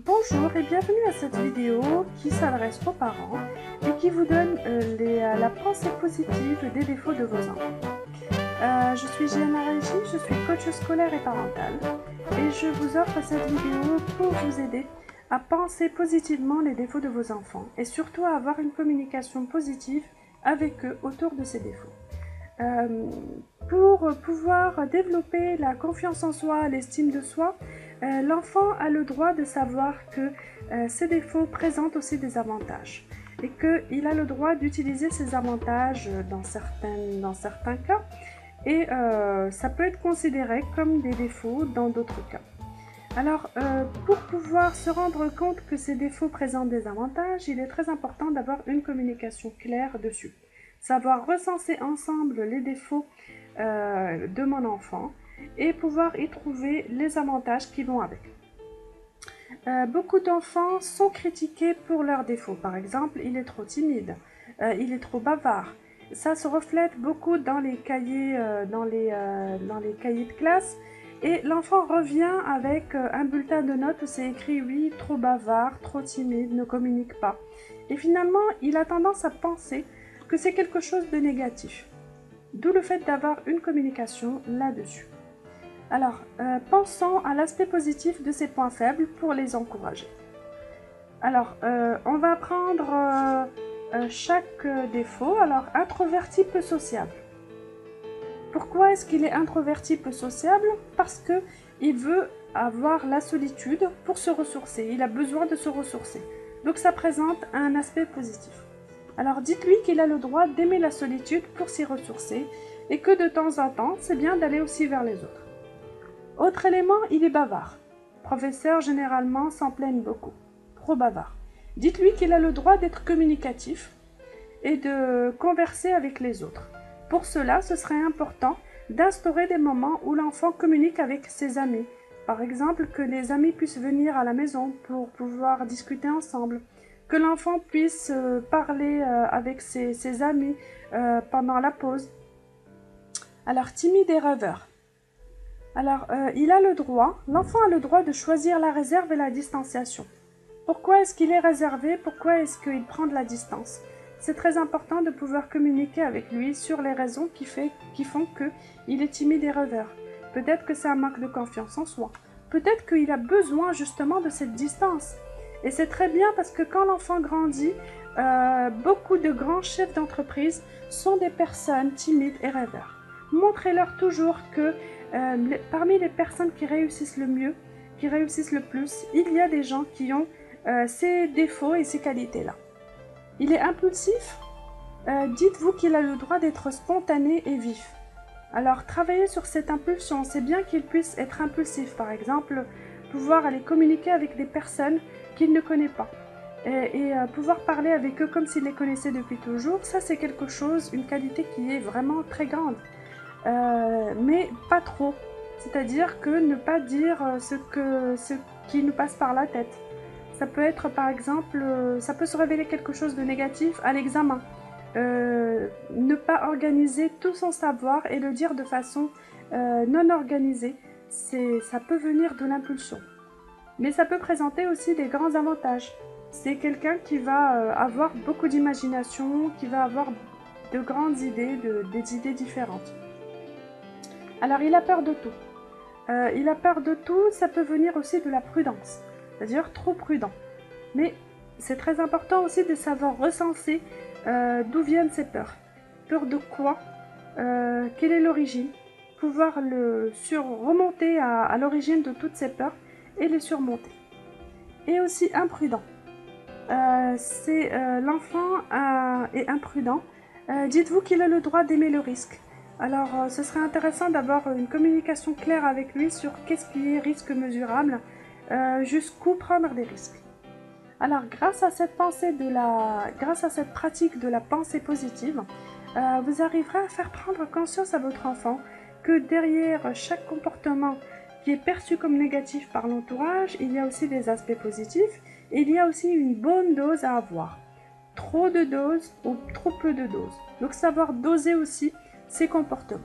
Bonjour et bienvenue à cette vidéo qui s'adresse aux parents et qui vous donne la pensée positive des défauts de vos enfants. Je suis Gianna Régis, je suis coach scolaire et parental et je vous offre cette vidéo pour vous aider à penser positivement les défauts de vos enfants et surtout à avoir une communication positive avec eux autour de ces défauts. Pour pouvoir développer la confiance en soi, l'estime de soi, l'enfant a le droit de savoir que ces défauts présentent aussi des avantages et qu'il a le droit d'utiliser ces avantages dans certains cas et ça peut être considéré comme des défauts dans d'autres cas. Alors, pour pouvoir se rendre compte que ces défauts présentent des avantages, il est très important d'avoir une communication claire dessus. Savoir recenser ensemble les défauts de mon enfant et pouvoir y trouver les avantages qui vont avec. Beaucoup d'enfants sont critiqués pour leurs défauts. Par exemple, il est trop timide, il est trop bavard. Ça se reflète beaucoup dans les cahiers, dans les cahiers de classe. Et l'enfant revient avec un bulletin de notes où c'est écrit « oui, trop bavard, trop timide, ne communique pas ». Et finalement, il a tendance à penser que c'est quelque chose de négatif. D'où le fait d'avoir une communication là-dessus. Alors, pensons à l'aspect positif de ces points faibles pour les encourager. Alors, on va prendre chaque défaut. Alors, introverti peu sociable. Pourquoi est-ce qu'il est introverti peu sociable? Parce qu'il veut avoir la solitude pour se ressourcer. Il a besoin de se ressourcer. Donc, ça présente un aspect positif. Alors dites-lui qu'il a le droit d'aimer la solitude pour s'y ressourcer et que de temps en temps, c'est bien d'aller aussi vers les autres. Autre élément, il est bavard. Professeurs généralement s'en plaignent beaucoup. Trop bavard. Dites-lui qu'il a le droit d'être communicatif et de converser avec les autres. Pour cela, ce serait important d'instaurer des moments où l'enfant communique avec ses amis. Par exemple, que les amis puissent venir à la maison pour pouvoir discuter ensemble. Que l'enfant puisse parler avec ses amis pendant la pause. Alors, timide et rêveur. Alors, l'enfant a le droit de choisir la réserve et la distanciation. Pourquoi est-ce qu'il est réservé? Pourquoi est-ce qu'il prend de la distance? C'est très important de pouvoir communiquer avec lui sur les raisons qui font qu'il est timide et rêveur. Peut-être que c'est un manque de confiance en soi. Peut-être qu'il a besoin justement de cette distance. Et c'est très bien parce que quand l'enfant grandit, beaucoup de grands chefs d'entreprise sont des personnes timides et rêveurs. Montrez-leur toujours que parmi les personnes qui réussissent le mieux, qui réussissent le plus, il y a des gens qui ont ces défauts et ces qualités-là. Il est impulsif? Dites-vous qu'il a le droit d'être spontané et vif. Alors, travaillez sur cette impulsion. C'est bien qu'il puisse être impulsif, par exemple, pouvoir aller communiquer avec des personnes qu'il ne connaît pas et pouvoir parler avec eux comme s'il les connaissait depuis toujours, ça c'est quelque chose, une qualité qui est vraiment très grande, mais pas trop, c'est-à-dire que ne pas dire ce qui nous passe par la tête. Ça peut être par exemple, ça peut se révéler quelque chose de négatif à l'examen, ne pas organiser tout son savoir et le dire de façon non organisée, ça peut venir de l'impulsion. Mais ça peut présenter aussi des grands avantages. C'est quelqu'un qui va avoir beaucoup d'imagination, qui va avoir de grandes idées, des idées différentes. Alors, il a peur de tout. Il a peur de tout, ça peut venir aussi de la prudence, c'est-à-dire trop prudent. Mais c'est très important aussi de savoir recenser d'où viennent ces peurs. Peur de quoi? Quelle est l'origine? Pouvoir remonter à l'origine de toutes ces peurs et les surmonter. Et aussi imprudent. L'enfant est imprudent. Dites-vous qu'il a le droit d'aimer le risque. Alors, ce serait intéressant d'avoir une communication claire avec lui sur qu'est-ce qui est risque mesurable, jusqu'où prendre des risques. Alors, grâce à cette pratique de la pensée positive, vous arriverez à faire prendre conscience à votre enfant que derrière chaque comportement qui est perçu comme négatif par l'entourage, il y a aussi des aspects positifs et il y a aussi une bonne dose à avoir. Trop de doses ou trop peu de doses. Donc savoir doser aussi ses comportements.